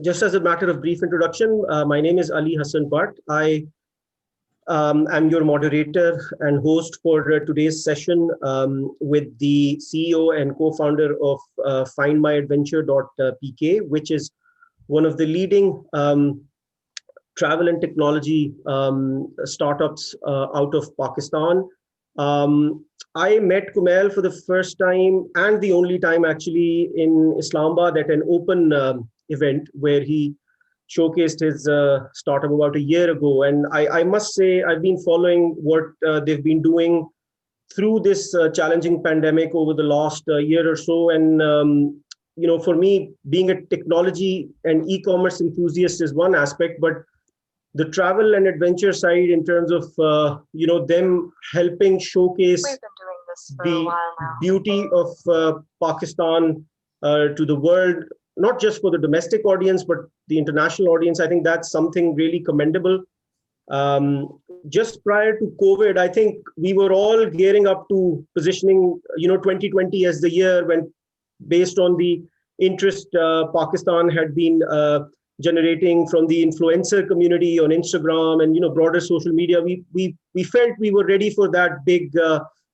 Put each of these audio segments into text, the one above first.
Just as a matter of brief introduction, my name is Ali Hasan Butt. I am your moderator and host for today's session with the CEO and co-founder of Findmyadventure.pk, which is one of the leading travel and technology startups out of Pakistan. I met Kumail for the first time and the only time actually in Islamabad at an open event where he showcased his startup about a year ago. And I must say, I've been following what they've been doing through this challenging pandemic over the last year or so. And, for me, being a technology and e-commerce enthusiast is one aspect, but the travel and adventure side in terms of, them helping showcase the beauty of Pakistan to the world, not just for the domestic audience, but the international audience. I think that's something really commendable. Just prior to COVID, I think we were all gearing up to positioning, 2020 as the year when, based on the interest Pakistan had been generating from the influencer community on Instagram and broader social media, we felt we were ready for that big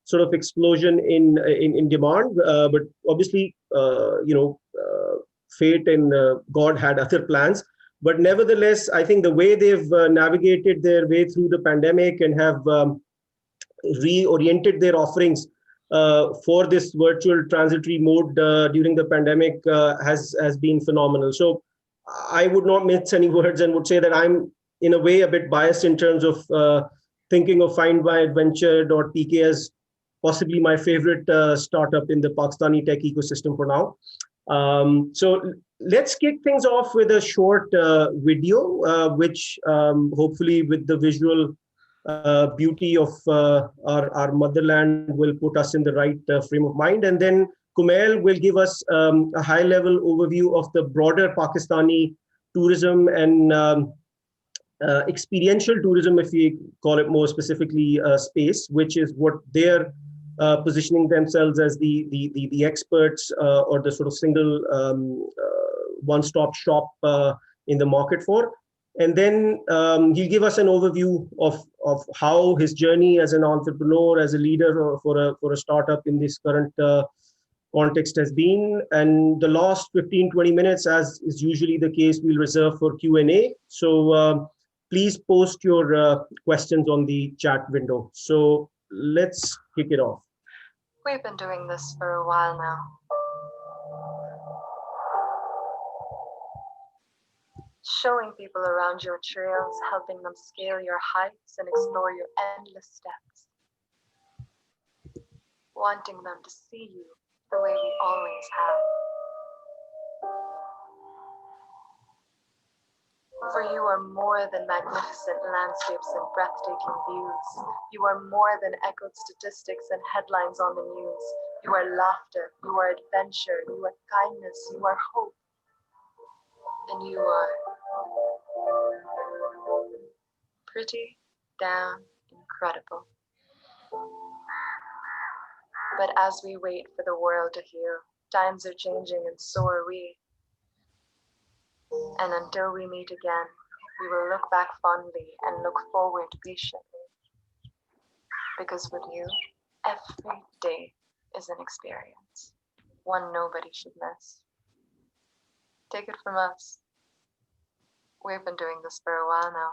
sort of explosion in demand. But obviously, fate and God had other plans. But nevertheless, I think the way they've navigated their way through the pandemic and have reoriented their offerings for this virtual transitory mode during the pandemic has been phenomenal. So I would not mince any words and would say that I'm in a way a bit biased in terms of thinking of Findmyadventure.pk as possibly my favorite startup in the Pakistani tech ecosystem for now. So let's kick things off with a short video, which hopefully with the visual beauty of our motherland will put us in the right frame of mind. And then Kumail will give us a high-level overview of the broader Pakistani tourism and experiential tourism, if we call it more specifically, space, which is what they're positioning themselves as the experts or the sort of single one-stop shop in the market for. And then he'll give us an overview of how his journey as an entrepreneur, as a leader for a startup in this current context has been. And the last 15-20 minutes, as is usually the case, we'll reserve for Q&A. So please post your questions on the chat window. So let's kick it off. We've been doing this for a while now. Showing people around your trails, helping them scale your heights and explore your endless steps. Wanting them to see you the way we always have. For you are more than magnificent landscapes and breathtaking views. You are more than echoed statistics and headlines on the news. You are laughter, you are adventure, you are kindness, you are hope. And you are pretty damn incredible. But as we wait for the world to heal, times are changing and so are we. And until we meet again, we will look back fondly and look forward patiently. Because with you, every day is an experience, one nobody should miss. Take it from us. We've been doing this for a while now.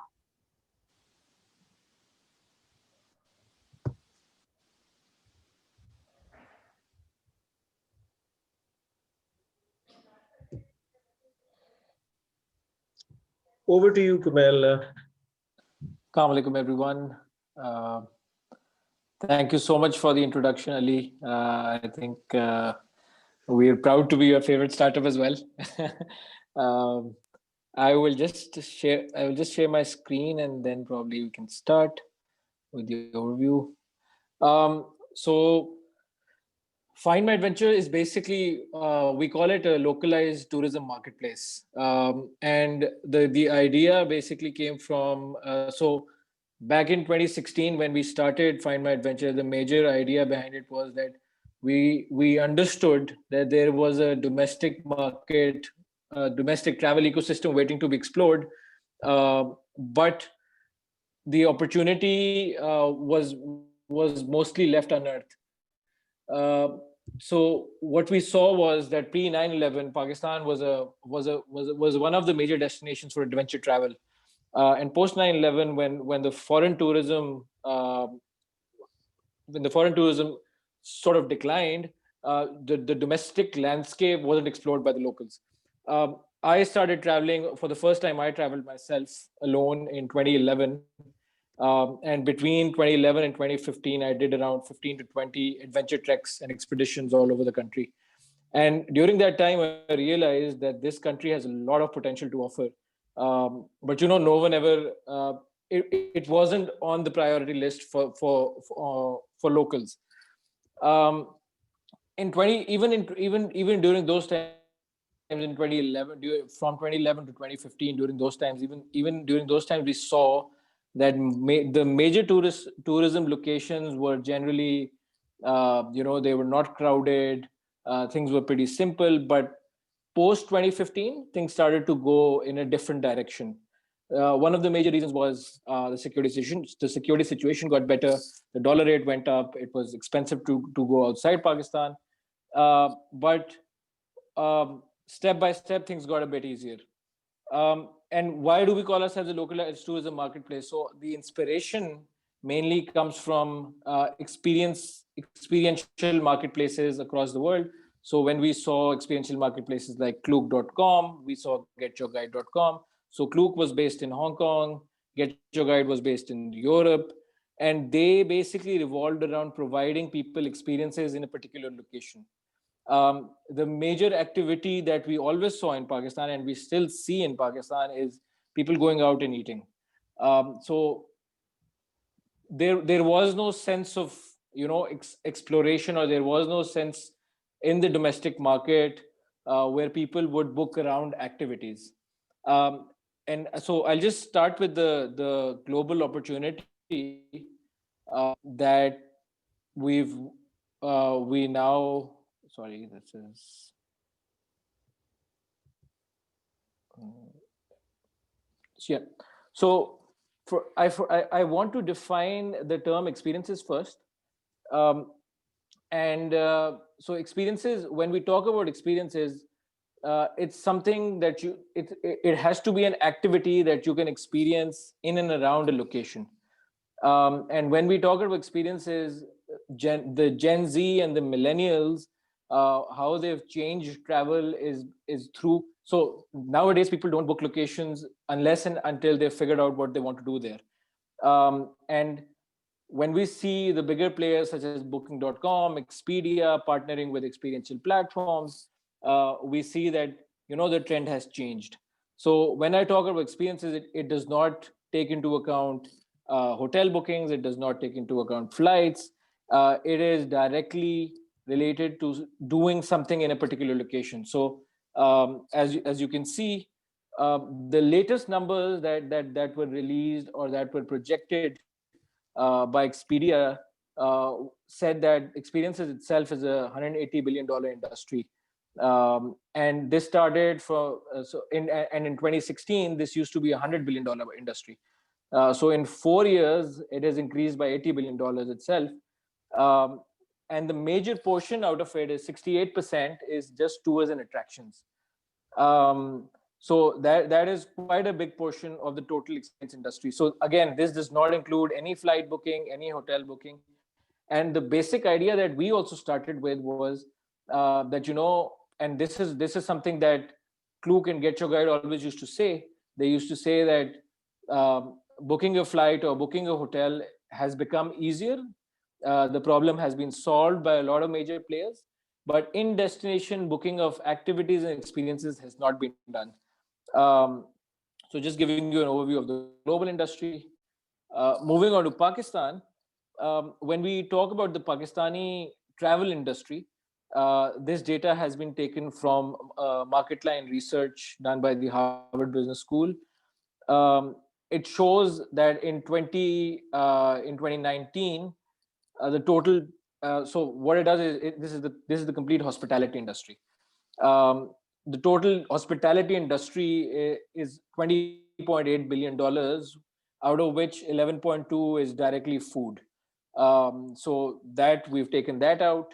Over to you, Kumail. Assalamu alaikum, everyone. Thank you so much for the introduction, Ali. I think we are proud to be your favorite startup as well. I will just share my screen and then probably we can start with the overview. So Findmyadventure is basically, we call it a localized tourism marketplace. And the idea basically came from, so back in 2016, when we started Findmyadventure, the major idea behind it was that we understood that there was a domestic market domestic travel ecosystem waiting to be explored, but the opportunity was mostly left unearthed. So what we saw was that pre 9/11, Pakistan was one of the major destinations for adventure travel, and post 9/11, when the foreign tourism sort of declined, the domestic landscape wasn't explored by the locals. I started traveling for the first time. I traveled myself alone in 2011. And between 2011 and 2015, I did around 15 to 20 adventure treks and expeditions all over the country. And during that time, I realized that this country has a lot of potential to offer. But no one ever, it wasn't on the priority list for locals. Even during those times in 2011, from 2011 to 2015, during those times, even during those times, we saw that the major tourism locations were generally, they were not crowded. Things were pretty simple. But post 2015, things started to go in a different direction. One of the major reasons was the security situation. The security situation got better. The dollar rate went up. It was expensive to go outside Pakistan. But step by step, things got a bit easier. And why do we call ourselves a localized tourism marketplace? So the inspiration mainly comes from experiential marketplaces across the world. So when we saw experiential marketplaces like Klook.com, we saw GetYourGuide.com. So Klook was based in Hong Kong, Get Your Guide was based in Europe, and they basically revolved around providing people experiences in a particular location. The major activity that we always saw in Pakistan, and we still see in Pakistan, is people going out and eating. So there was no sense of exploration, or there was no sense in the domestic market where people would book around activities. And so I'll just start with the global opportunity that we now. Sorry, this is. Yeah. So I want to define the term experiences first. So experiences, when we talk about experiences, it's something that it has to be an activity that you can experience in and around a location. And when we talk about experiences, the Gen Z and the millennials, how they've changed travel is through. So nowadays people don't book locations unless and until they've figured out what they want to do there. And when we see the bigger players such as Booking.com, Expedia partnering with experiential platforms, we see that the trend has changed. So when I talk about experiences, it does not take into account hotel bookings. It does not take into account flights. It is directly related to doing something in a particular location. So as you can see, the latest numbers that were released or that were projected by Expedia said that experiences itself is a $180 billion industry. And this started in 2016, this used to be a $100 billion industry. So in 4 years, it has increased by $80 billion itself. And the major portion out of it is 68% is just tours and attractions. So that is quite a big portion of the total experience industry. So again, this does not include any flight booking, any hotel booking. And the basic idea that we also started with was that, and this is something that Klook and Get Your Guide always used to say. They used to say that booking a flight or booking a hotel has become easier. The problem has been solved by a lot of major players, but in destination booking of activities and experiences has not been done. So just giving you an overview of the global industry. Moving on to Pakistan, when we talk about the Pakistani travel industry, this data has been taken from Marketline research done by the Harvard Business School. It shows that in 2019, the total. So what it does is this is the complete hospitality industry. the total hospitality industry is $20.8 billion, out of which 11.2 is directly food. So that we've taken that out.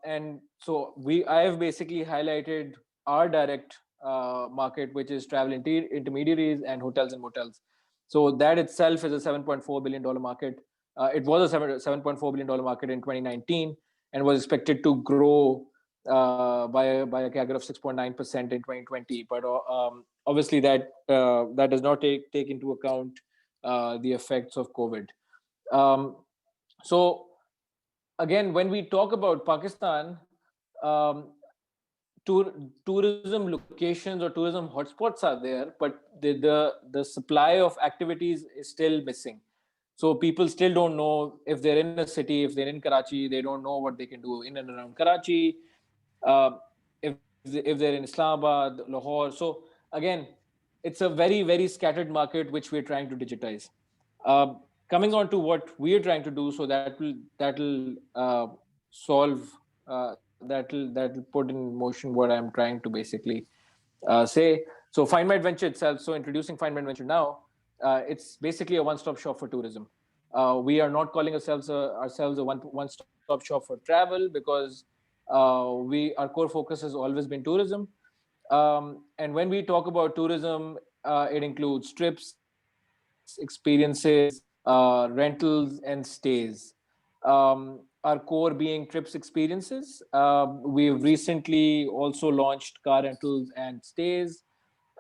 And so I have basically highlighted our direct market, which is travel intermediaries and hotels and motels. So that itself is a $7.4 billion market. It was a $7.4 billion market in 2019 and was expected to grow by a CAGR of 6.9% in 2020. But obviously that does not take into account the effects of COVID. So again, when we talk about Pakistan, tourism locations or tourism hotspots are there, but the supply of activities is still missing. So people still don't know if they're in a city, if they're in Karachi, they don't know what they can do in and around Karachi. If they're in Islamabad, Lahore. So again, it's a very, very scattered market, which we're trying to digitize. Coming on to what we're trying to do, so that'll solve, that'll put in motion what I'm trying to basically say. So Findmyadventure itself, so introducing Findmyadventure now, it's basically a one-stop shop for tourism. We are not calling ourselves a one-stop shop for travel, because our core focus has always been tourism. And when we talk about tourism, it includes trips, experiences, rentals, and stays. Our core being trips experiences. We've recently also launched car rentals and stays.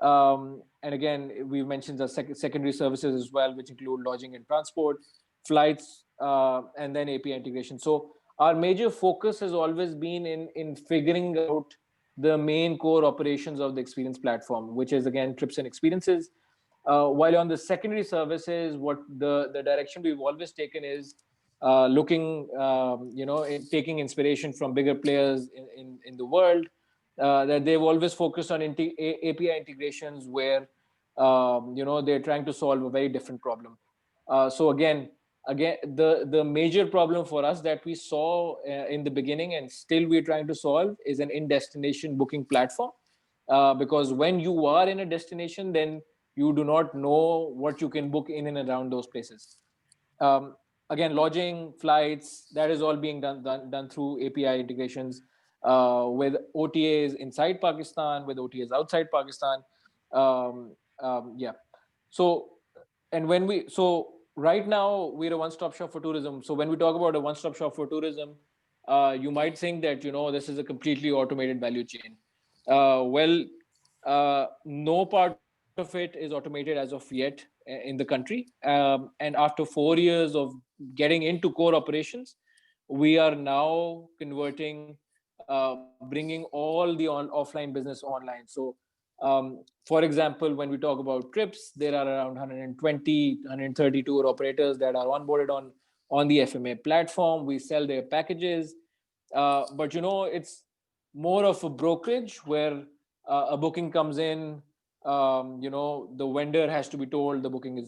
And again, we've mentioned the secondary services as well, which include lodging and transport, flights, and then API integration. So our major focus has always been in figuring out the main core operations of the experience platform, which is again trips and experiences. While on the secondary services, what the direction we've always taken is looking, taking inspiration from bigger players in the world, that they've always focused on API integrations where, they're trying to solve a very different problem. So again, the major problem for us that we saw in the beginning and still we're trying to solve is an in-destination booking platform. Because when you are in a destination, then you do not know what you can book in and around those places. Again, lodging, flights, that is all being done through API integrations with OTAs inside Pakistan, with OTAs outside Pakistan. Yeah. So, right now we're a one-stop shop for tourism. So when we talk about a one-stop shop for tourism, you might think that, this is a completely automated value chain. No part of it is automated as of yet in the country. And after 4 years of getting into core operations, we are now converting, bringing all the offline business online. So, for example, when we talk about trips, there are around 120, 130 tour operators that are onboarded on the FMA platform. We sell their packages, but it's more of a brokerage where a booking comes in. The vendor has to be told the booking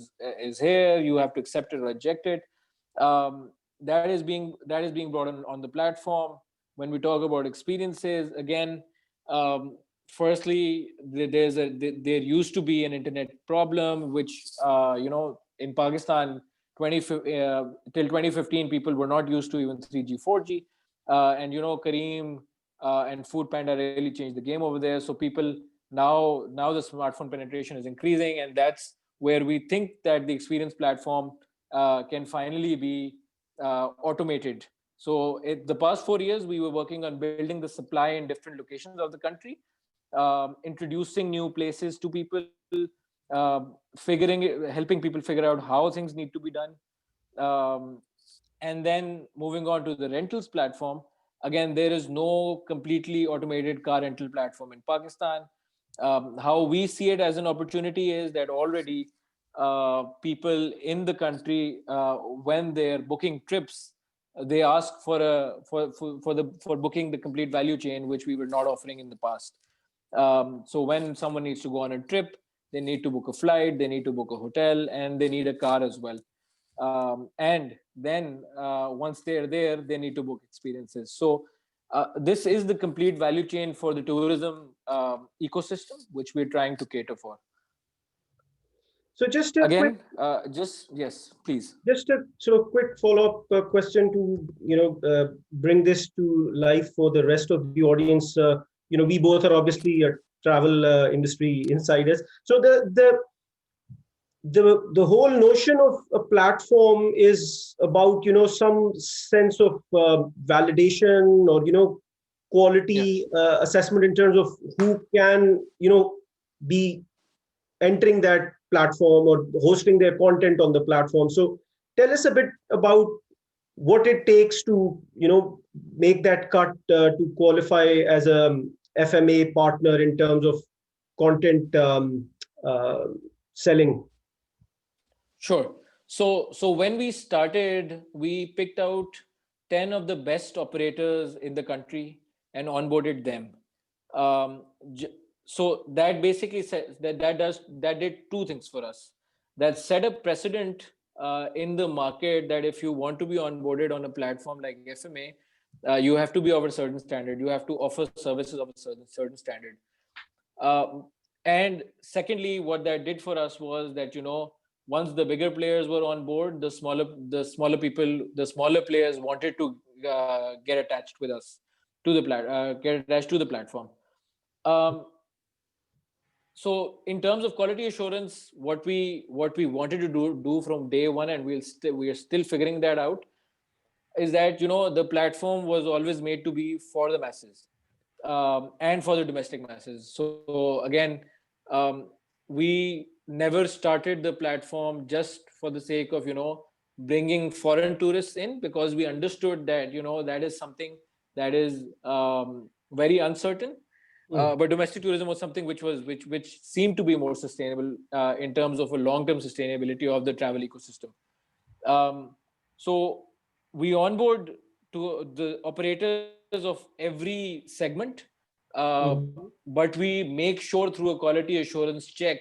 is here. You have to accept it or reject it. That is being brought on the platform. When we talk about experiences, again, firstly, there used to be an internet problem, which in Pakistan, till 2015, people were not used to even 3G, 4G, and Kareem and Food Panda really changed the game over there. So people now the smartphone penetration is increasing, and that's where we think that the experience platform can finally be automated. So the past 4 years, we were working on building the supply in different locations of the country, introducing new places to people, helping people figure out how things need to be done. And then moving on to the rentals platform. Again, there is no completely automated car rental platform in Pakistan. How we see it as an opportunity is that already people in the country, when they're booking trips, they ask for booking the complete value chain, which we were not offering in the past. So when someone needs to go on a trip, they need to book a flight, they need to book a hotel, and they need a car as well. And then once they're there, they need to book experiences. So this is the complete value chain for the tourism ecosystem, which we're trying to cater for. So just a quick, yes, please. just a sort of quick follow-up question to bring this to life for the rest of the audience. We both are obviously travel industry insiders. So the whole notion of a platform is about some sense of validation or quality assessment in terms of who can be entering that platform or hosting their content on the platform. So tell us a bit about what it takes to make that cut to qualify as a FMA partner in terms of content selling. Sure. So when we started, we picked out 10 of the best operators in the country and onboarded them. So that basically says that did two things for us. That set a precedent in the market that if you want to be onboarded on a platform like FMA, you have to be of a certain standard. You have to offer services of a certain standard. And secondly, what that did for us was that once the bigger players were on board, the smaller players wanted to get attached with us to the platform. So in terms of quality assurance, what we wanted to do from day one, and we are still figuring that out, is that the platform was always made to be for the masses and for the domestic masses. So again, we never started the platform just for the sake of bringing foreign tourists in, because we understood that that is something that is very uncertain. But domestic tourism was something which seemed to be more sustainable in terms of a long-term sustainability of the travel ecosystem. So we onboard to the operators of every segment, but we make sure through a quality assurance check,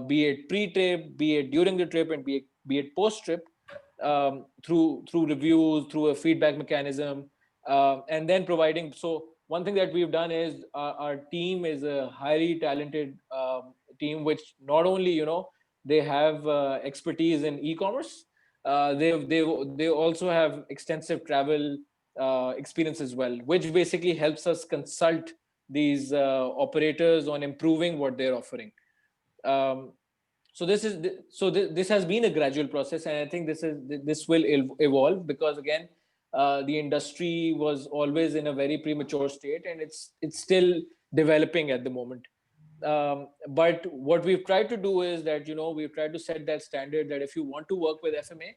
be it pre-trip, be it during the trip, and be it post-trip, through reviews, through a feedback mechanism, and then providing. So one thing that we've done is our team is a highly talented team, which not only they have expertise in e-commerce, they also have extensive travel experience as well, which basically helps us consult these operators on improving what they're offering. So this has been a gradual process, and I think this will evolve, because again, the industry was always in a very premature state, and it's still developing at the moment. But what we've tried to do is that we've tried to set that standard that if you want to work with FMA,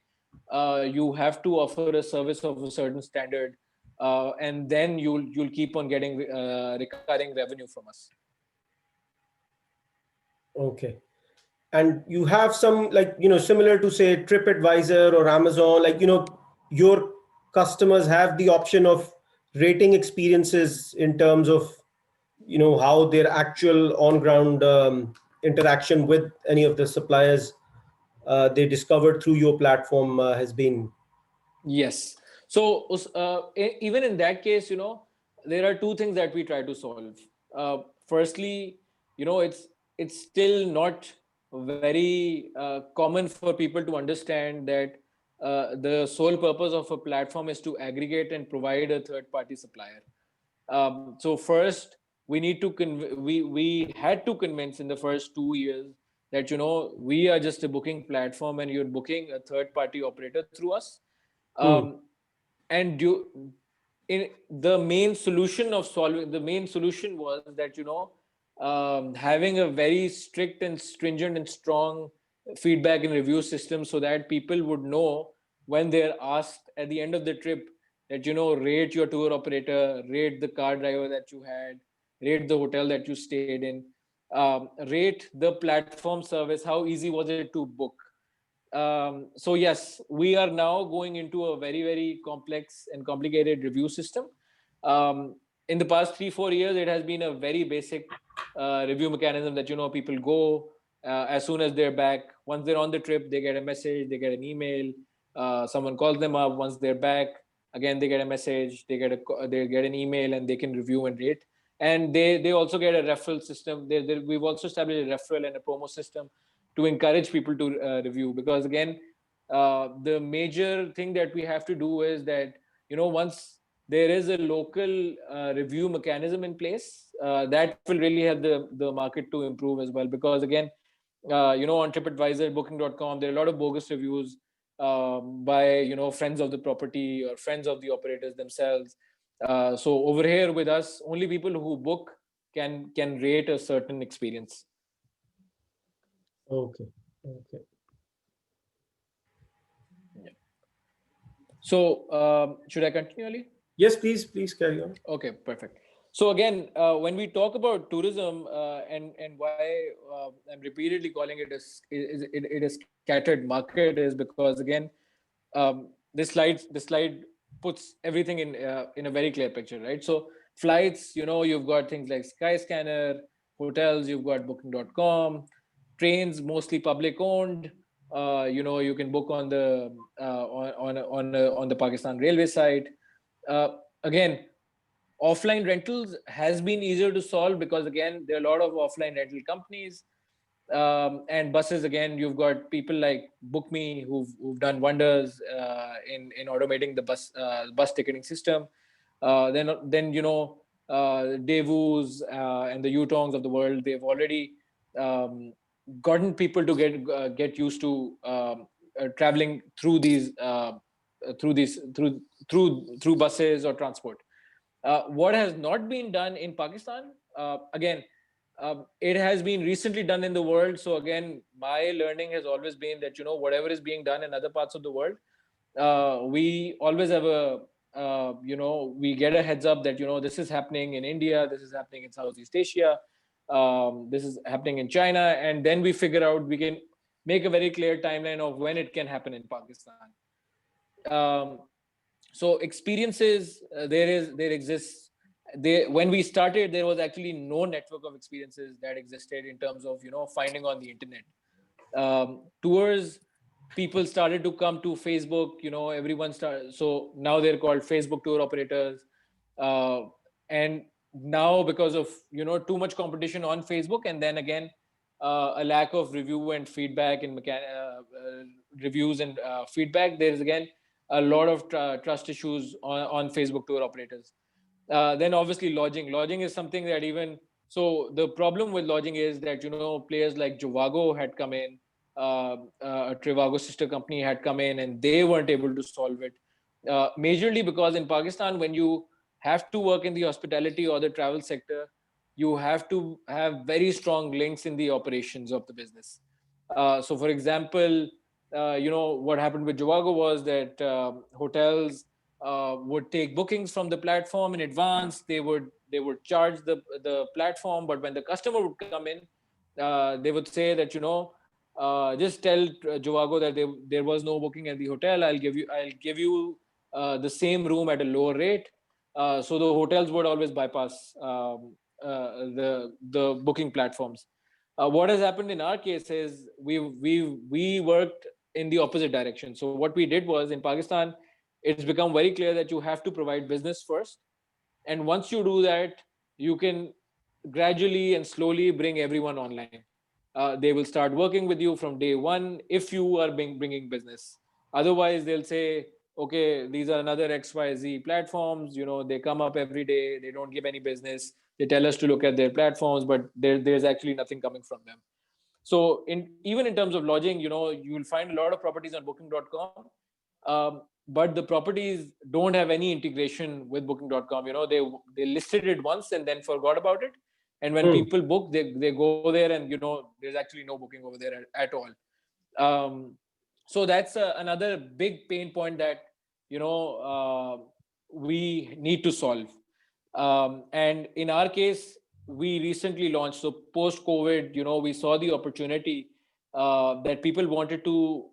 you have to offer a service of a certain standard, and then you'll keep on getting recurring revenue from us. Okay. And you have some similar to say TripAdvisor or Amazon, your customers have the option of rating experiences in terms of how their actual on-ground interaction with any of the suppliers they discovered through your platform has been. Yes. So even in that case, there are two things that we try to solve. Firstly, it's still not very common for people to understand that the sole purpose of a platform is to aggregate and provide a third-party supplier. So first, we need to we had to convince in the first 2 years that we are just a booking platform, and you're booking a third-party operator through us. And the main solution was that having a very strict and stringent and strong feedback and review system, so that people would know when they're asked at the end of the trip that rate your tour operator, rate the car driver that you had, rate the hotel that you stayed in, rate the platform service, how easy was it to book. So yes, we are now going into a very, very complex and complicated review system. In the past 3-4 years, it has been a very basic review mechanism that people go as soon as they're back. Once they're on the trip, they get a message, they get an email, someone calls them up once they're back. Again, they get a message, they get an email, and they can review and rate. And they also get a referral system. We've also established a referral and a promo system to encourage people to review, because again, the major thing that we have to do is that, once there is a local review mechanism in place, that will really help the market to improve as well. Because again, on TripAdvisor, Booking.com, there are a lot of bogus reviews by friends of the property or friends of the operators themselves. So over here with us, only people who book can rate a certain experience. Okay. Yeah. So should I continue, Ali? Yes, please carry on. Okay, perfect. So again, when we talk about tourism and why I'm repeatedly calling it a scattered market is because again, this slide puts everything in a very clear picture, right? So flights, you've got things like Skyscanner, hotels, you've got Booking.com, trains mostly public owned. You can book on the on the Pakistan railway site. Again, offline rentals has been easier to solve because again there are a lot of offline rental companies, and buses. Again, you've got people like BookMe who've done wonders in automating the bus ticketing system. Then Daewoo's and the Yutongs of the world, they've already gotten people to get used to traveling through through buses or transport. What has not been done in Pakistan, again, it has been recently done in the world. So again, my learning has always been that, whatever is being done in other parts of the world, we always have we get a heads up that, this is happening in India, this is happening in Southeast Asia, this is happening in China. And then we figure out, we can make a very clear timeline of when it can happen in Pakistan. So experiences, there exists. When we started, there was actually no network of experiences that existed in terms of finding on the internet. Tours, people started to come to Facebook. Everyone started. So now they're called Facebook tour operators. And now because of too much competition on Facebook, and then again a lack of review and feedback and reviews and feedback, there's again a lot of trust issues on Facebook tour operators. Then obviously lodging is something that so the problem with lodging is that players like Jovago had come in, a Trivago sister company had come in, and they weren't able to solve it, majorly because in Pakistan, when you have to work in the hospitality or the travel sector, you have to have very strong links in the operations of the business. So for example, what happened with Jovago was that hotels would take bookings from the platform in advance. They would charge the platform, but when the customer would come in, they would say that just tell Jovago that there was no booking at the hotel. I'll give you the same room at a lower rate. So the hotels would always bypass the booking platforms. What has happened in our case is we worked in the opposite direction. So what we did was, in Pakistan, it's become very clear that you have to provide business first. And once you do that, you can gradually and slowly bring everyone online. They will start working with you from day one if you are bringing business. Otherwise, they'll say, okay, these are another XYZ platforms. They come up every day. They don't give any business. They tell us to look at their platforms, but there's actually nothing coming from them. So even in terms of lodging, you'll find a lot of properties on Booking.com, but the properties don't have any integration with Booking.com. They listed it once and then forgot about it. And when people book, they go there and there's actually no booking over there at all. So that's another big pain point that we need to solve. And in our case, we recently launched. So post-COVID, we saw the opportunity that people wanted to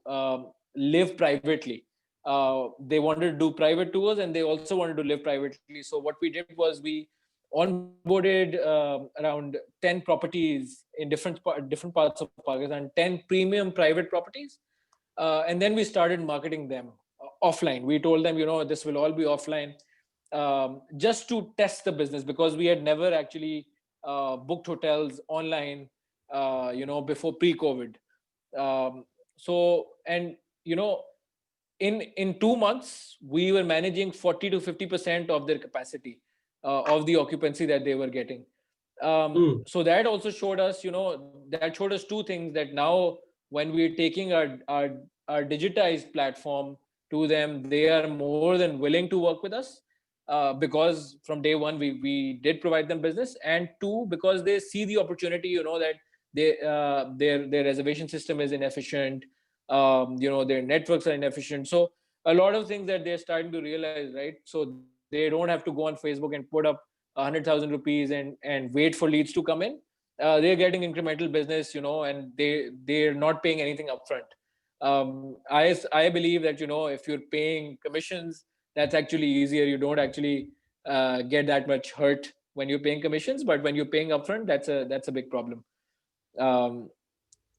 live privately. They wanted to do private tours, and they also wanted to live privately. So what we did was we onboarded around 10 properties in different parts of Pakistan, 10 premium private properties. And then we started marketing them offline. We told them, this will all be offline, just to test the business, because we had never actually booked hotels online, before pre-COVID. And in 2 months, we were managing 40 to 50% of their capacity, of the occupancy that they were getting. So that also showed us, that showed us two things, that now when we're taking our digitized platform to them, they are more than willing to work with us, because from day one, we did provide them business, and two, because they see the opportunity, that their reservation system is inefficient, their networks are inefficient. So a lot of things that they're starting to realize, right? So they don't have to go on Facebook and put up 100,000 rupees and wait for leads to come in. They're getting incremental business, and they're not paying anything upfront. I believe that, if you're paying commissions, that's actually easier. You don't actually get that much hurt when you're paying commissions, but when you're paying upfront, that's a big problem.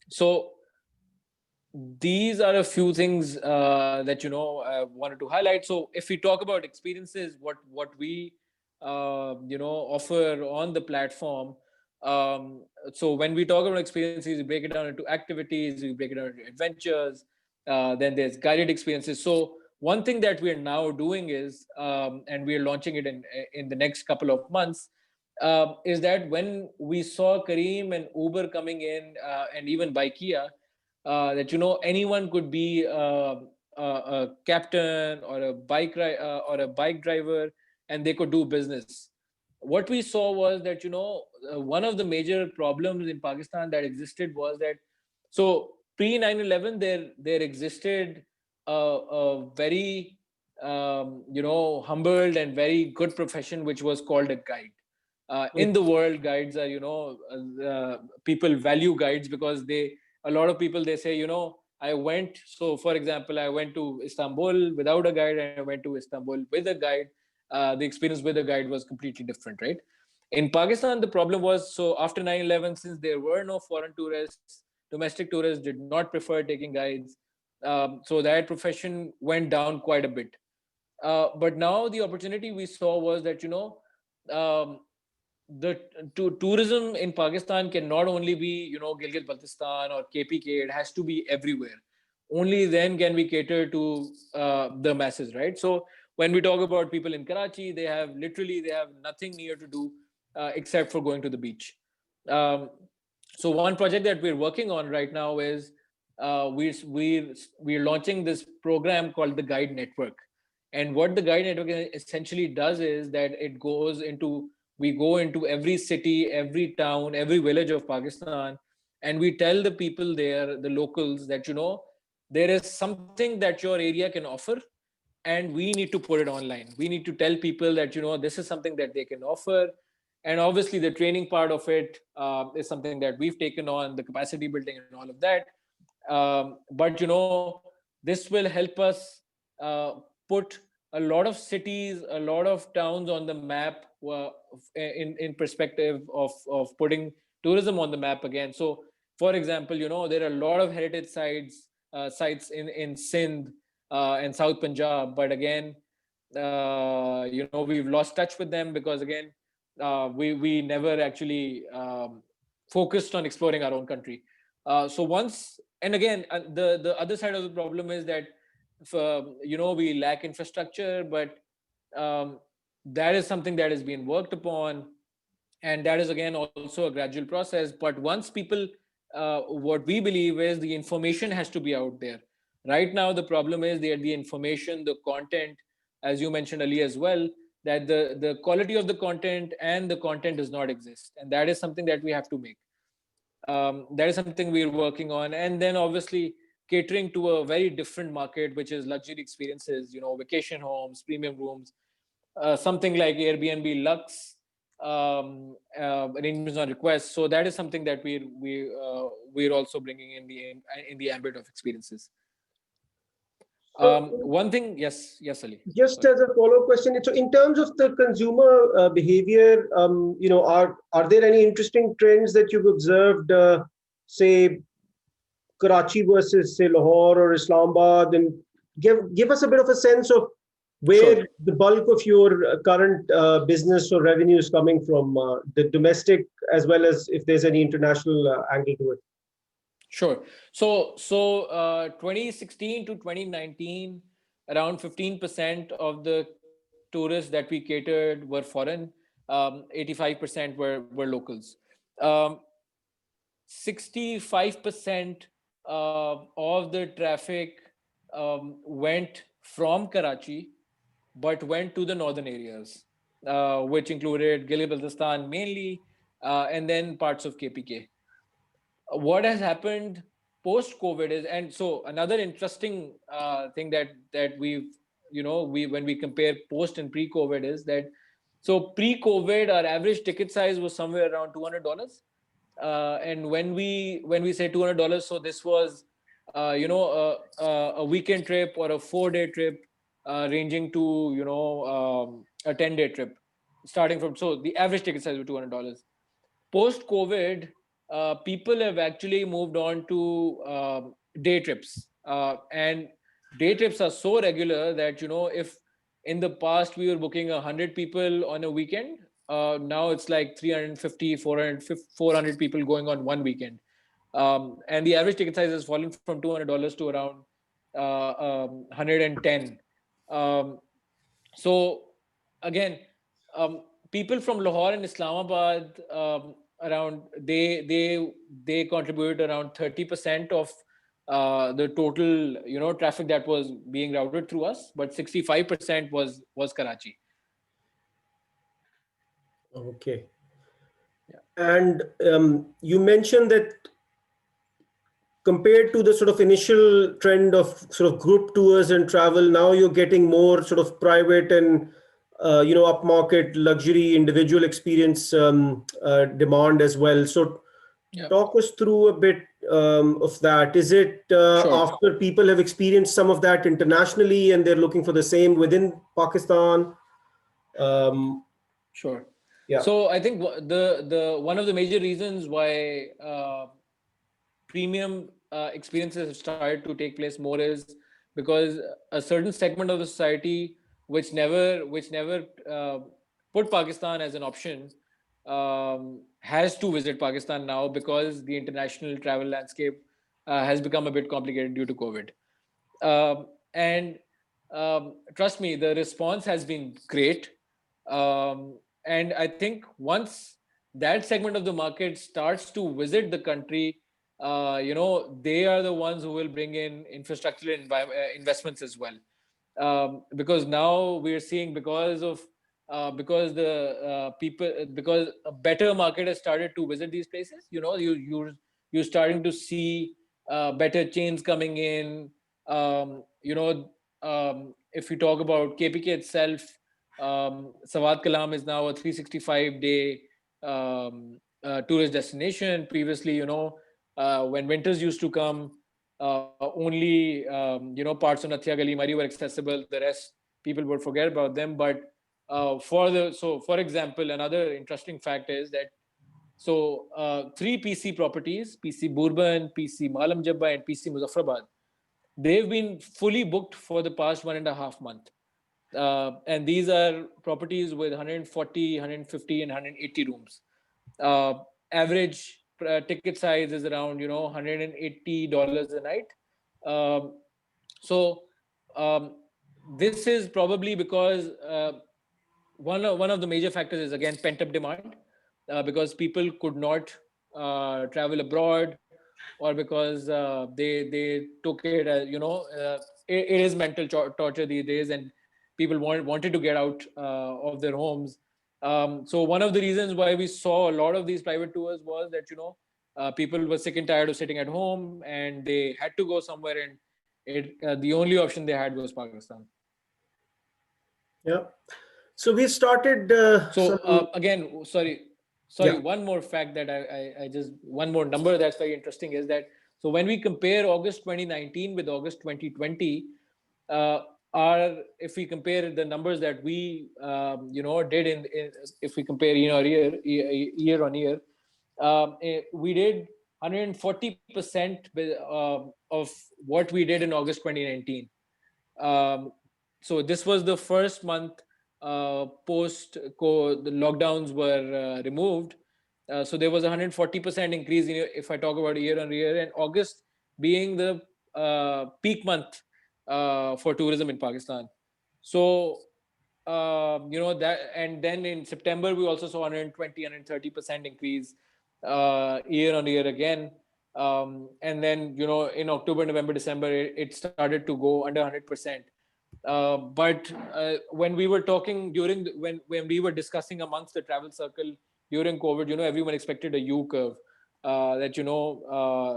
So these are a few things that I wanted to highlight. So if we talk about experiences, what we offer on the platform. So when we talk about experiences, we break it down into activities, we break it down into adventures. Then there's guided experiences. So one thing that we're now doing is, and we're launching it in the next couple of months, is that when we saw Careem and Uber coming in, and even Bikeia, that anyone could be a captain or a bike driver, and they could do business. What we saw was that one of the major problems in Pakistan that existed was that, so pre 9/11 there existed a very humbled and very good profession, which was called a guide. In the world, guides are people value guides because a lot of people, they say, I went, so for example, I went to Istanbul without a guide, and I went to Istanbul with a guide. The experience with a guide was completely different, right? In Pakistan, the problem was, so after 9/11, since there were no foreign tourists, domestic tourists did not prefer taking guides. So that profession went down quite a bit. But now the opportunity we saw was that, the tourism in Pakistan can not only be, Gilgit-Baltistan or KPK, it has to be everywhere. Only then can we cater to the masses, right? So when we talk about people in Karachi, they have nothing near to do except for going to the beach. So one project that we're working on right now is we're launching this program called the Guide Network. And what the Guide Network essentially does is that we go into every city, every town, every village of Pakistan, and we tell the people there, the locals, that there is something that your area can offer, and we need to put it online. We need to tell people that this is something that they can offer. And obviously the training part of it is something that we've taken on, the capacity building and all of that. But this will help us put a lot of cities, a lot of towns on the map, in perspective of putting tourism on the map again. So for example, there are a lot of heritage sites in Sindh and South Punjab, but again, we've lost touch with them because again, we never actually focused on exploring our own country. So once, and again, the other side of the problem is that we lack infrastructure, but that is something that is being worked upon, and that is again also a gradual process. But once people, what we believe is the information has to be out there. Right now the problem is that the information, the content, as you mentioned earlier as well, that the quality of the content and the content does not exist, and that is something that we have to make. That is something we're working on. And then obviously catering to a very different market, which is luxury experiences, vacation homes, premium rooms, something like Airbnb Lux, arrangements on request. So that is something that we're also bringing in the ambit of experiences. One thing, yes, Ali. Just as a follow-up question, so in terms of the consumer behavior, are there any interesting trends that you've observed, say Karachi versus say Lahore or Islamabad, and give us a bit of a sense of where the bulk of your current business or revenue is coming from, the domestic as well as if there's any international angle to it. Sure. So 2016 to 2019, around 15% of the tourists that we catered were foreign. 85% were locals. 65% of the traffic went from Karachi, but went to the northern areas, which included Gilgit-Baltistan mainly, and then parts of KPK. What has happened post COVID is, and so another interesting thing that we've, when we compare post and pre COVID is that, so pre COVID our average ticket size was somewhere around $200, and when we say $200, so this was a weekend trip or a 4-day trip, ranging to a 10-day trip, starting from, so the average ticket size was $200. Post COVID, people have actually moved on to day trips, and day trips are so regular that if in the past we were booking 100 people on a weekend, now it's like 350, 400 people going on one weekend, and the average ticket size has fallen from $200 to around 110. So again, people from Lahore and Islamabad, around they contribute around 30% of the total traffic that was being routed through us, but 65% was Karachi. Okay. Yeah. And you mentioned that compared to the sort of initial trend of sort of group tours and travel, now you're getting more sort of private and upmarket luxury individual experience demand as well. So talk us through a bit of that. Is it Sure. after people have experienced some of that internationally and they're looking for the same within Pakistan? Sure. Yeah. So I think the one of the major reasons why premium experiences have started to take place more is because a certain segment of the society which never put Pakistan as an option has to visit Pakistan now, because the international travel landscape has become a bit complicated due to COVID. And trust me, the response has been great. And I think once that segment of the market starts to visit the country, they are the ones who will bring in infrastructural investments as well. Because now we're seeing, because a better market has started to visit these places, you're starting to see better chains coming in. If you talk about KPK itself, Sawat Kalam is now a 365-day tourist destination. Previously, when winters used to come, only parts of Nathia Gali Mari were accessible. The rest, people would forget about them. But for example, another interesting fact is that three PC properties, PC Bourbon, PC Malam Jabba, and PC Muzaffarabad, they've been fully booked for the past 1.5 months. And these are properties with 140, 150, and 180 rooms. Average ticket size is around $180 a night. This is probably because one of the major factors is, again, pent-up demand, because people could not travel abroad, or because they took it as it is mental torture these days, and people wanted to get out of their homes. So one of the reasons why we saw a lot of these private tours was that people were sick and tired of sitting at home, and they had to go somewhere, and the only option they had was Pakistan. Yeah. So we started. Again, sorry. Yeah. One more fact that I just, one more number that's very interesting is that, so when we compare August 2019 with August 2020, if we compare the numbers that we did if we compare year on year, we did 140% of what we did in August 2019. So this was the first month post the lockdowns were removed. So there was a 140% increase if I talk about year on year, and August being the peak month for tourism in Pakistan. So that, and then in September we also saw 120, 130% increase year on year again. And then in October, November, December, it started to go under 100%. But when we were talking when we were discussing amongst the travel circle during COVID, everyone expected a U curve, that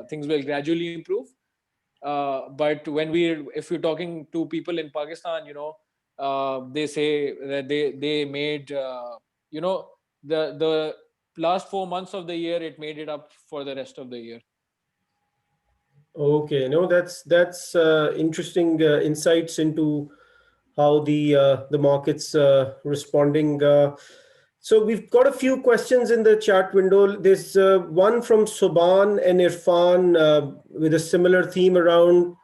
things will gradually improve. But if you're talking to people in Pakistan, they say that they made the last 4 months of the year, it made it up for the rest of the year. Okay, no, that's interesting insights into how the market's responding. So we've got a few questions in the chat window. There's one from Soban and Irfan with a similar theme around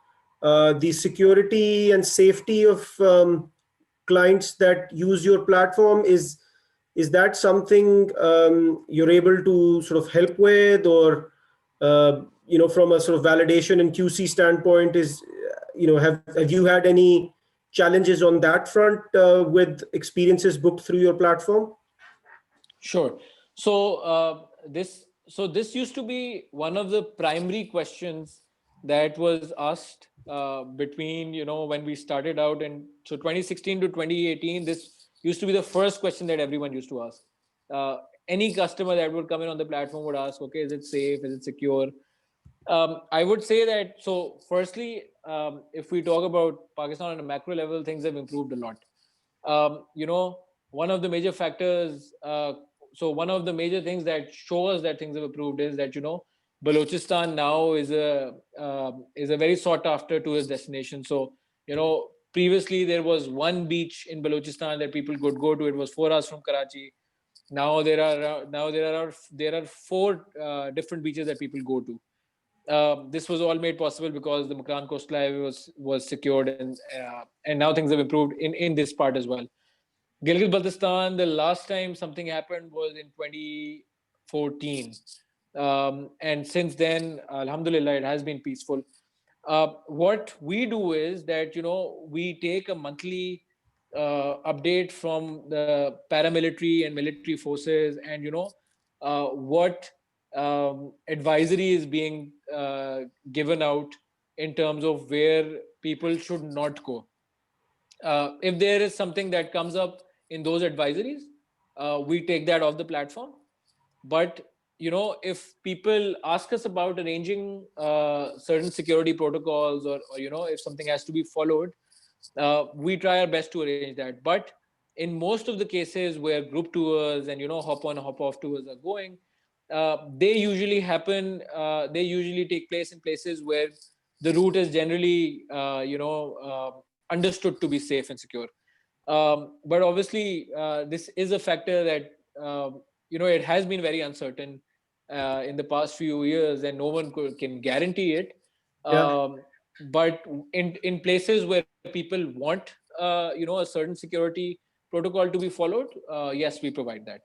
the security and safety of clients that use your platform. Is that something you're able to sort of help with, or from a sort of validation and QC standpoint, have you had any challenges on that front with experiences booked through your platform? Sure. So this used to be one of the primary questions that was asked between when we started out, and so 2016 to 2018, this used to be the first question that everyone used to ask. Any customer that would come in on the platform would ask, okay, is it safe? Is it secure? I would say that, so firstly, if we talk about Pakistan on a macro level, things have improved a lot. One of the major factors, one of the major things that show us that things have improved is that, Balochistan now is a very sought after tourist destination. So, previously there was one beach in Balochistan that people could go to. It was 4 hours from Karachi. Now there are 4 different beaches that people go to. This was all made possible because the Makran coastal highway was secured, and now things have improved in this part as well. Gilgit-Baltistan, the last time something happened was in 2014. And since then, alhamdulillah, it has been peaceful. What we do is that, we take a monthly update from the paramilitary and military forces, and, what advisory is being given out in terms of where people should not go. If there is something that comes up in those advisories, we take that off the platform. But if people ask us about arranging certain security protocols, or if something has to be followed, we try our best to arrange that. But in most of the cases where group tours and hop on hop off tours are going, they usually take place in places where the route is generally understood to be safe and secure. But obviously, this is a factor that it has been very uncertain in the past few years, and no one can guarantee it. Yeah. But in places where people want a certain security protocol to be followed, yes, we provide that.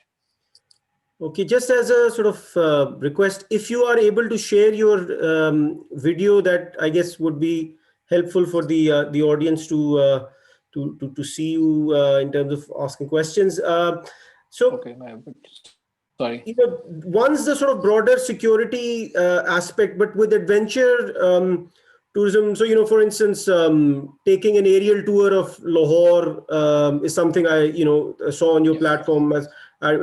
Okay, just as a sort of request, if you are able to share your video, that I guess would be helpful for the audience to see you in terms of asking questions. Okay, sorry. One's the sort of broader security aspect, but with adventure tourism. So, for instance, taking an aerial tour of Lahore is something I, saw on your platform as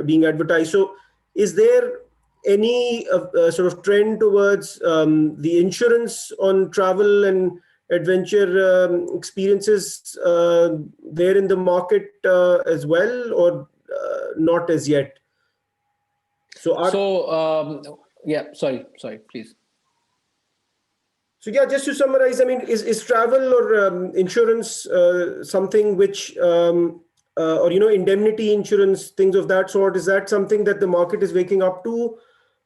being advertised. So, is there any sort of trend towards the insurance on travel and adventure experiences there in the market as well, or not as yet? Sorry, please. So yeah, just to summarize, I mean, is travel or insurance something which, or indemnity insurance, things of that sort, is that something that the market is waking up to,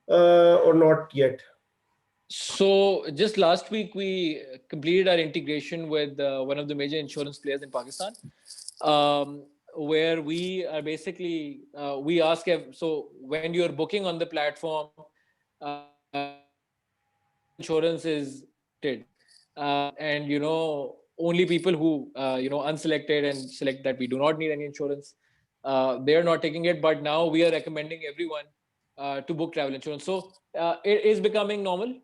or not yet? So just last week, we completed our integration with one of the major insurance players in Pakistan, where we are basically, we ask, so when you're booking on the platform, insurance is and only people who unselected and select that we do not need any insurance, they are not taking it. But now we are recommending everyone to book travel insurance. So it is becoming normal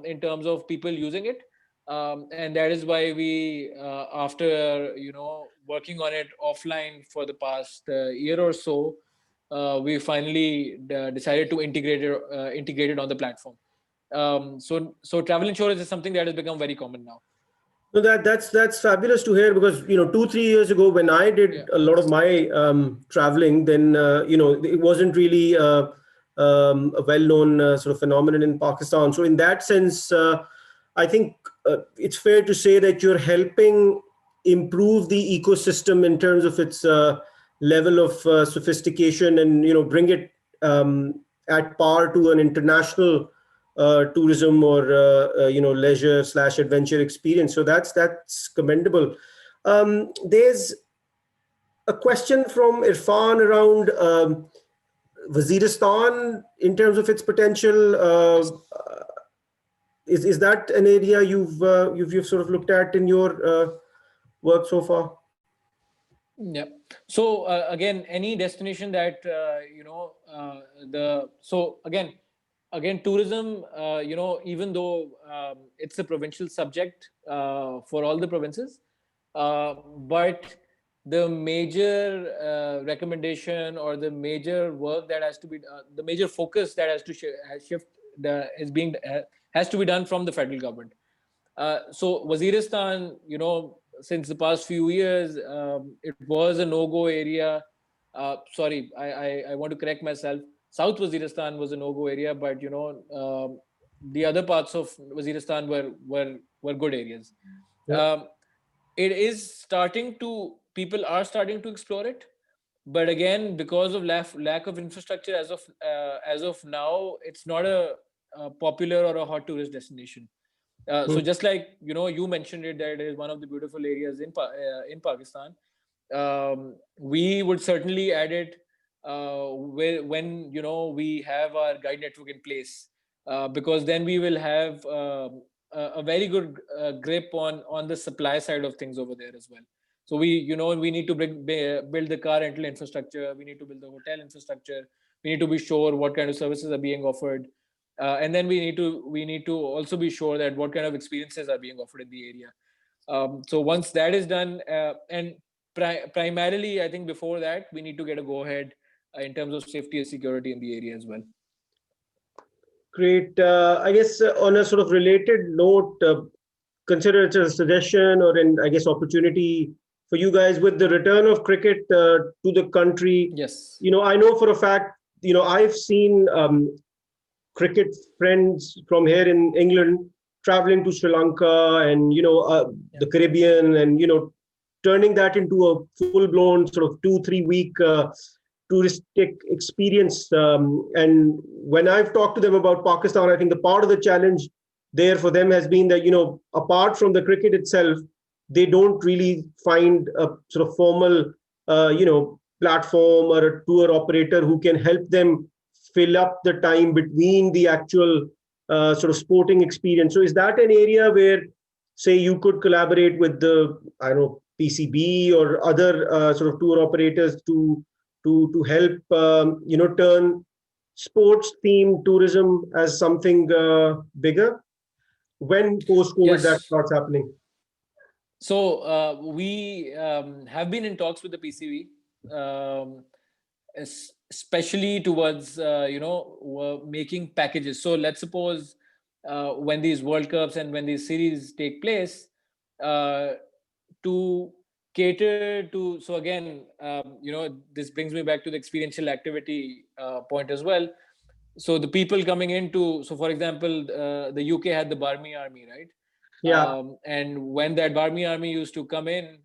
in terms of people using it, and that is why we, after working on it offline for the past year or so, we finally decided to integrate it on the platform. So travel insurance is something that has become very common now. No, that's fabulous to hear, because 2-3 years ago when I did a lot of my traveling, then it wasn't really a well-known sort of phenomenon in Pakistan. So in that sense, I think it's fair to say that you're helping improve the ecosystem in terms of its level of sophistication, and bring it at par to an international tourism or leisure/adventure experience. So that's commendable. There's a question from Irfan around Waziristan in terms of its potential. Is that an area you've sort of looked at in your work so far? Yeah. So again, any destination that again, tourism, even though it's a provincial subject for all the provinces, but the major recommendation, or the major work that has to be, the major focus that has to shift, has to be done from the federal government. So Waziristan, since the past few years, it was a no-go area. Sorry, I want to correct myself. South Waziristan was a no-go area, but the other parts of Waziristan were good areas. Yeah. It is people are starting to explore it, but again, because of lack of infrastructure, as of now, it's not a popular or a hot tourist destination. So just like you mentioned it, that it is one of the beautiful areas in Pakistan. We would certainly add it when we have our guide network in place, because then we will have a very good grip on the supply side of things over there as well. So we need to build the car rental infrastructure. We need to build the hotel infrastructure. We need to be sure what kind of services are being offered. And then we need to also be sure that what kind of experiences are being offered in the area. So once that is done, and primarily, I think before that, we need to get a go-ahead in terms of safety and security in the area as well. Great. I guess on a sort of related note, consider it a suggestion or an, I guess, opportunity for you guys with the return of cricket to the country. Yes. I know for a fact, I've seen cricket friends from here in England traveling to Sri Lanka and the Caribbean, and turning that into a full-blown sort of 2-3 week touristic experience. And when I've talked to them about Pakistan, I think the part of the challenge there for them has been that apart from the cricket itself, they don't really find a sort of formal platform or a tour operator who can help them fill up the time between the actual sort of sporting experience. So is that an area where, say, you could collaborate with the, I don't know, PCB or other sort of tour operators to help turn sports themed tourism as something bigger when post-COVID that starts happening? So we have been in talks with the PCB, especially towards making packages. So let's suppose when these World Cups and when these series take place, to cater to, so again, this brings me back to the experiential activity point as well. So the people coming into, so for example, the UK had the Barmy Army, right? Yeah. And when that Barmy Army used to come in,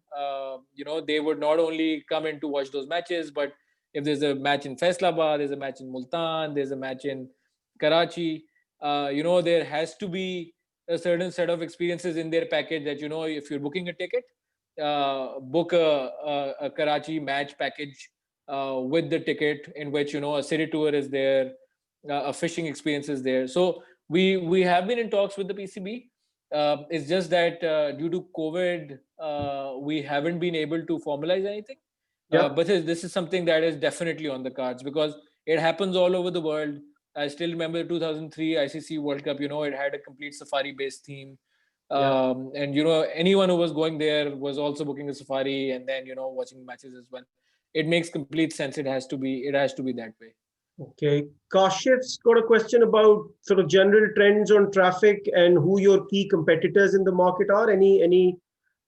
they would not only come in to watch those matches, but if there's a match in Faisalabad, there's a match in Multan, there's a match in Karachi, there has to be a certain set of experiences in their package that, if you're booking a ticket, book a Karachi match package with the ticket, in which, a city tour is there, a fishing experience is there. So we have been in talks with the PCB. It's just that due to COVID, we haven't been able to formalize anything. But this is something that is definitely on the cards, because it happens all over the world. I still remember 2003 ICC World Cup. It had a complete safari-based theme, and anyone who was going there was also booking a safari, and then watching matches as well. It makes complete sense. It has to be that way. Okay, Kashif's got a question about sort of general trends on traffic and who your key competitors in the market are. Any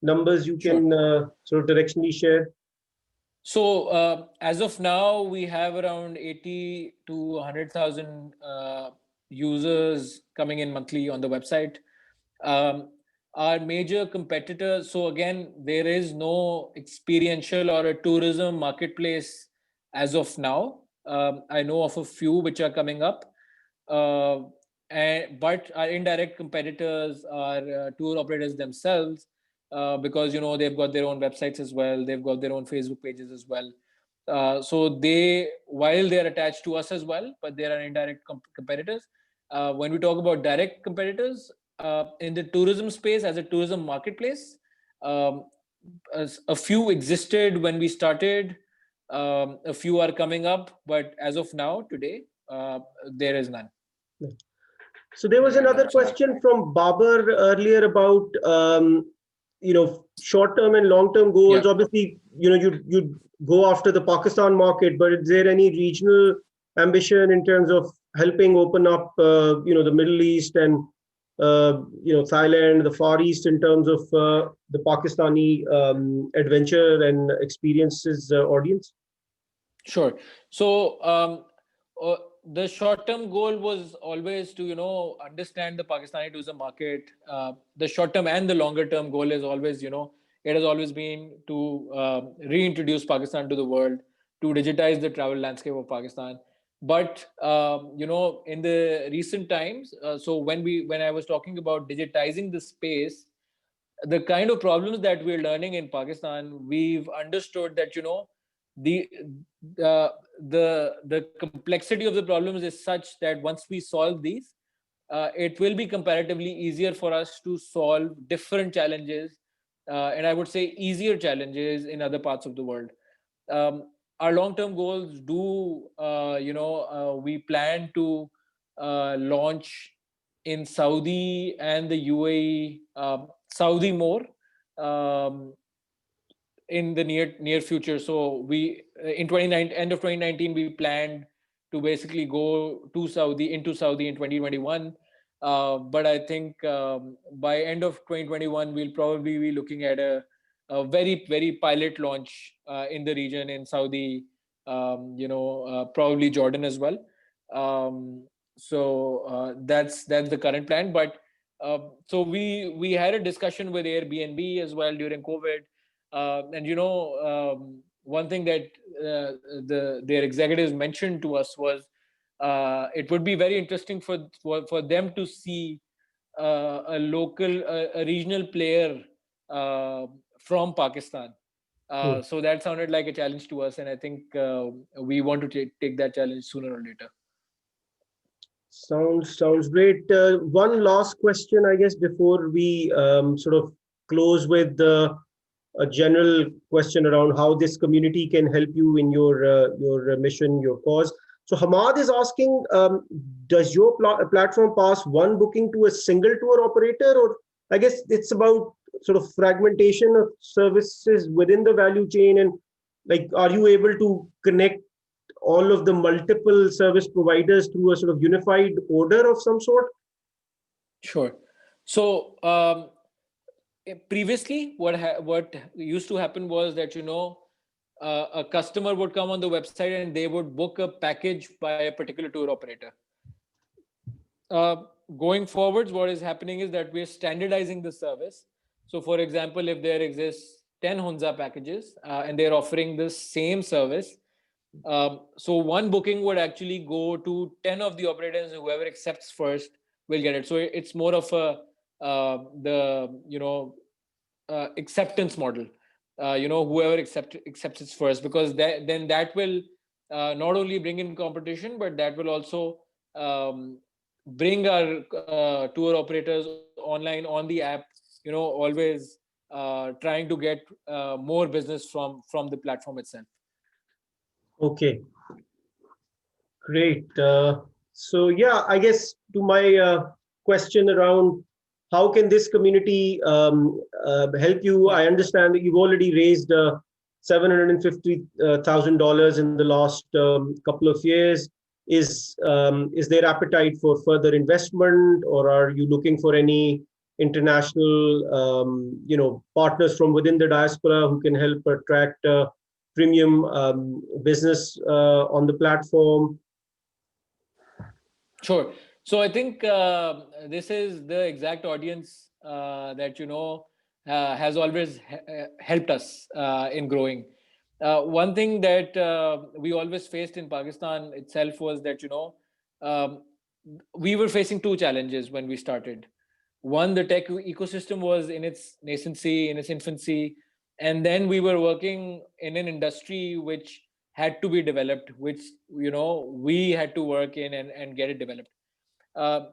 numbers you can sort of directionally share? So as of now, we have around 80 to 100,000 users coming in monthly on the website. Our major competitors, so again, there is no experiential or a tourism marketplace as of now. I know of a few which are coming up, but our indirect competitors are tour operators themselves, because they've got their own websites as well, they've got their own Facebook pages as well. So while they're attached to us as well, but they are indirect competitors. When we talk about direct competitors in the tourism space as a tourism marketplace, a few existed when we started. A few are coming up, but as of now, today, there is none. So there was another question from Babar earlier about short-term and long-term goals. Yeah. Obviously, you go after the Pakistan market, but is there any regional ambition in terms of helping open up the Middle East and Thailand, the Far East, in terms of the Pakistani adventure and experiences audience? Sure. So the short-term goal was always to understand the Pakistani tourism market. The short-term and the longer-term goal is always it has always been to reintroduce Pakistan to the world, to digitize the travel landscape of Pakistan. But in the recent times, so when I was talking about digitizing the space, the kind of problems that we're learning in Pakistan, we've understood that the complexity of the problems is such that once we solve these, it will be comparatively easier for us to solve different challenges, and I would say easier challenges in other parts of the world. Our long-term goals we plan to launch in Saudi and the UAE, Saudi more, in the near future. So we end of 2019 we planned to basically go into Saudi in 2021, but I think by end of 2021 we'll probably be looking at a very, very pilot launch in the region, in Saudi, probably Jordan as well. So that's the current plan. But so we had a discussion with Airbnb as well during COVID. And one thing that their executives mentioned to us was it would be very interesting for them to see a regional player from Pakistan. So that sounded like a challenge to us, and I think we want to take that challenge sooner or later. Sounds great. One last question, I guess, before we sort of close with a general question around how this community can help you in your mission, your cause. So Hamad is asking, does your platform pass one booking to a single tour operator, or I guess it's about sort of fragmentation of services within the value chain, and like, are you able to connect all of the multiple service providers through a sort of unified order of some sort? Sure. So previously, what used to happen was that a customer would come on the website and they would book a package by a particular tour operator. Going forwards, what is happening is that we're standardizing the service. So for example, if there exists 10 Hunza packages and they're offering the same service, so one booking would actually go to 10 of the operators, whoever accepts first will get it. So it's more of a acceptance model. Whoever accepts it first, because then that will not only bring in competition, but that will also bring our tour operators online on the app, always trying to get more business from the platform itself. Okay, great. So yeah, I guess to my question around how can this community help you? Yeah. I understand that you've already raised $750,000 in the last couple of years. Is there appetite for further investment, or are you looking for any international partners from within the diaspora who can help attract premium business on the platform? Sure. So I think this is the exact audience that has always helped us in growing. One thing that we always faced in Pakistan itself was that um, we were facing two challenges when we started. One, the tech ecosystem was in its nascency, in its infancy, and then we were working in an industry which had to be developed, which we had to work in and get it developed.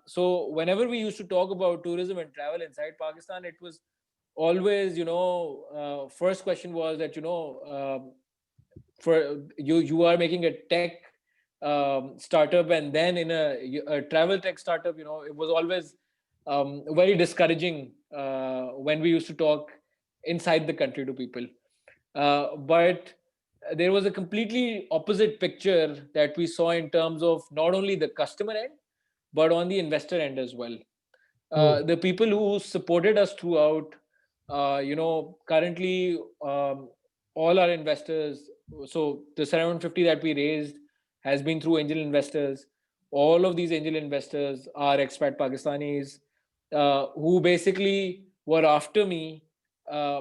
So whenever we used to talk about tourism and travel inside Pakistan, it was always first question was that for you are making a tech startup, and then in a travel tech startup, it was always very discouraging when we used to talk inside the country to people. But there was a completely opposite picture that we saw in terms of not only the customer end, but on the investor end as well. The people who supported us throughout, currently all our investors, so the 750 that we raised has been through angel investors. All of these angel investors are expat Pakistanis who basically were after me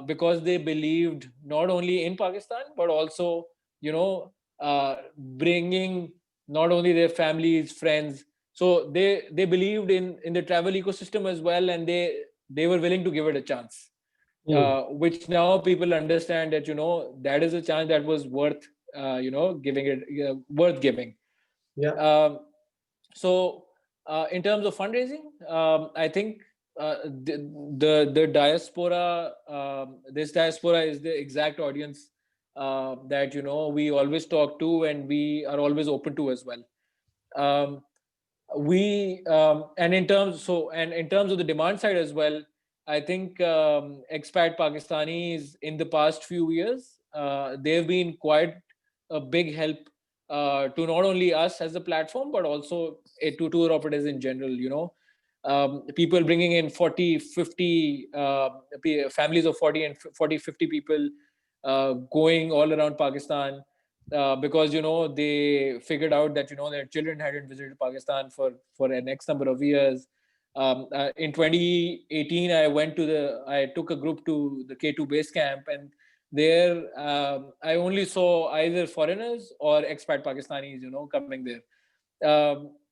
because they believed not only in Pakistan, but also, bringing not only their families, friends. So they believed in the travel ecosystem as well, and they were willing to give it a chance. Which now people understand that that is a chance that was worth giving it, worth giving. Yeah. So in terms of fundraising, I think the diaspora, this diaspora is the exact audience that we always talk to, and we are always open to as well. And in terms of the demand side as well, I think expat Pakistanis in the past few years, they've been quite a big help to not only us as a platform, but also to tour operators in general. People bringing in 40, 50 families of 40 and 40, 50 people going all around Pakistan. Because they figured out that their children hadn't visited Pakistan for an X number of years. In 2018, I took a group to the K2 base camp, and there I only saw either foreigners or expat Pakistanis coming there.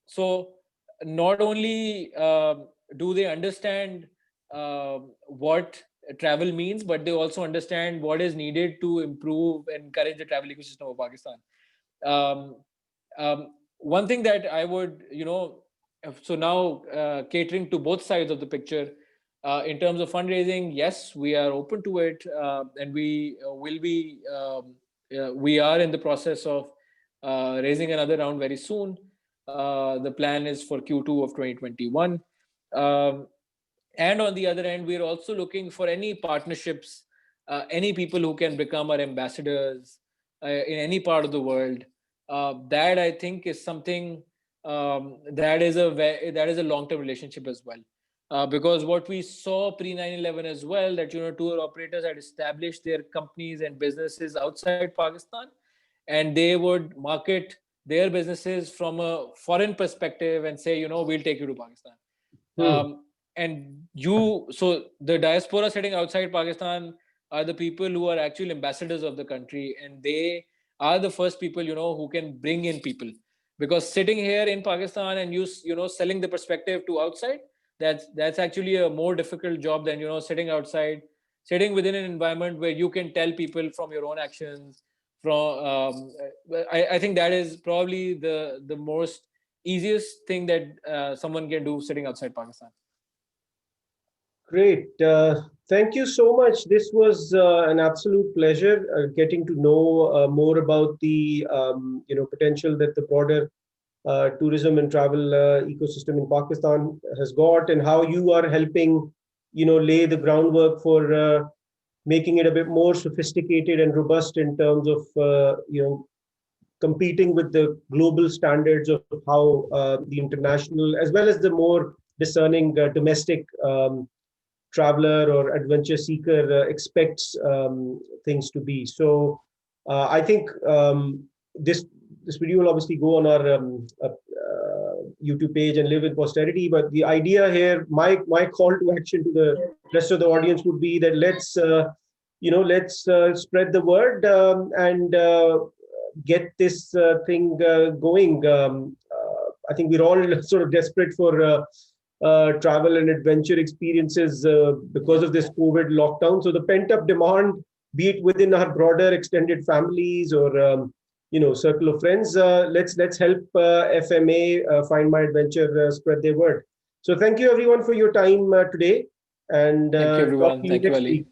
So not only do they understand what travel means, but they also understand what is needed to improve and encourage the travel ecosystem of Pakistan. One thing that I would, so now catering to both sides of the picture, in terms of fundraising, yes, we are open to it, and we will be. We are in the process of raising another round very soon. The plan is for Q2 of 2021. And on the other end, we're also looking for any partnerships, any people who can become our ambassadors in any part of the world. That I think is something that is a long-term relationship as well. Because what we saw pre 9/11 as well, that tour operators had established their companies and businesses outside Pakistan, and they would market their businesses from a foreign perspective and say, we'll take you to Pakistan. So the diaspora sitting outside Pakistan are the people who are actual ambassadors of the country, and they are the first people who can bring in people, because sitting here in Pakistan and selling the perspective to outside, that's actually a more difficult job than sitting outside, sitting within an environment where you can tell people from your own actions. I think that is probably the most easiest thing that someone can do sitting outside Pakistan. Great. Thank you so much. This was an absolute pleasure getting to know more about the potential that the broader tourism and travel ecosystem in Pakistan has got, and how you are helping lay the groundwork for making it a bit more sophisticated and robust in terms of competing with the global standards of how the international as well as the more discerning domestic traveler or adventure seeker expects things to be. So I think this video will obviously go on our YouTube page and live in posterity. But the idea here, my call to action to the rest of the audience would be that let's spread the word and get this thing going. I think we're all sort of desperate for travel and adventure experiences because of this COVID lockdown. So the pent-up demand, be it within our broader extended families or circle of friends, let's help FMA Findmyadventure spread their word. So thank you everyone for your time today, and thank you everyone. Talk to you next week.